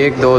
1 2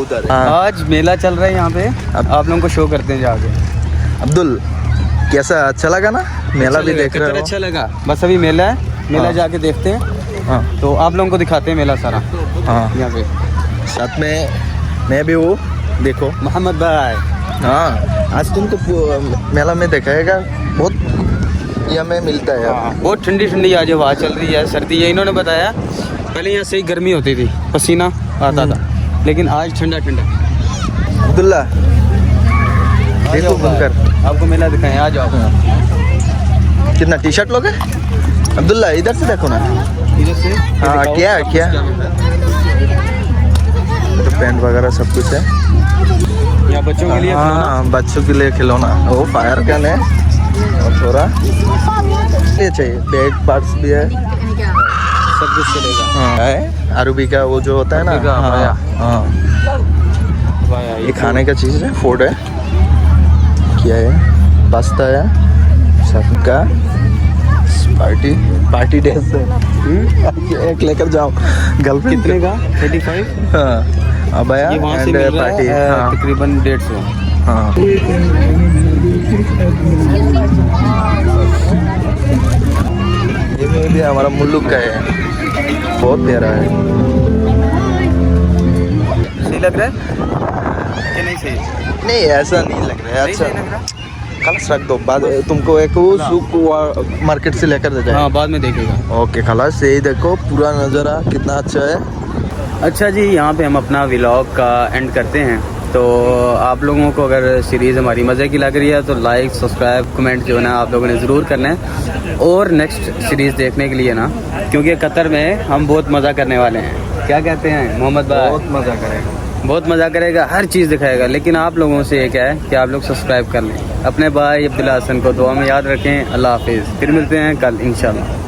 उधर है। आज मेला चल रहा है यहाँ पे, आप लोगों को शो करते हैं जाके। अब्दुल कैसा अच्छा लगा ना मेला भी देख रहे हो? अच्छा लगा। बस अभी मेला है, मेला जाके देखते हैं। हाँ तो आप लोगों को दिखाते हैं मेला सारा हाँ यहाँ पे। साथ में मैं भी हूँ देखो। मोहम्मद भाई हाँ आज तुमको मेला में दिखाएगा बहुत ये हमें मिलता है। बहुत ठंडी ठंडी आज हवा चल रही है, सर्दी है। इन्होंने बताया पहले यहाँ से गर्मी होती थी, पसीना आता था, लेकिन आज ठंडा ठंडा। अब्दुल्ला देखो घूमकर आपको मेला दिखाएं, आ जाओ। कितना टी शर्ट लोगे? अब्दुल्ला इधर से देखो ना। इधर से हाँ क्या क्या तो पैंट वगैरह सब कुछ है यहाँ बच्चों के लिए खिलौना। हाँ बच्चों के लिए खिलौना, वो फायर गन है और थोड़ा ये चाहिए, बैग पार्ट्स भी है, सब कुछ चलेगा। हाँ है आरूबी का वो जो होता है ना। आरूबी का, हाँ भाया। हाँ भाया, ये खाने का चीज़ है, फूड है, क्या है, पास्ता है, सबका पार्टी पार्टी ड्रेस है। एक लेकर जाओ गर्लफ्रेंड। कितने का? 35। हाँ अबाया ये वहाँ से एंड मिल रहा पार्टी। है हाँ तकरीबन 150। हाँ ये भी हमारा मुल्लुक का है, बहुत प्यारा है। सही लग रहा है कि नहीं सही? नहीं ऐसा नहीं लग रहा है, नहीं अच्छा सही लग रहा? खलास रख दो, बाद तुमको एक वो सूप मार्केट से लेकर जाए। हाँ बाद में देखेगा। ओके खलास, यही देखो पूरा नज़ारा कितना अच्छा है। अच्छा जी, यहाँ पे हम अपना व्लॉग का एंड करते हैं। तो आप लोगों को अगर सीरीज़ हमारी मज़े की लग रही है तो लाइक सब्सक्राइब कमेंट जो है ना आप लोगों ने ज़रूर करना है। और नेक्स्ट सीरीज़ देखने के लिए ना, क्योंकि कतर में हम बहुत मज़ा करने वाले हैं। क्या कहते हैं मोहम्मद भाई? बहुत मज़ा करेगा, बहुत मज़ा करेगा, हर चीज़ दिखाएगा। लेकिन आप लोगों से ये क्या है कि आप लोग सब्सक्राइब कर लें। अपने भाई अब्दुल्ला हसन को दुआ में याद रखें। अल्लाह हाफिज़, फिर मिलते हैं कल इंशाल्लाह।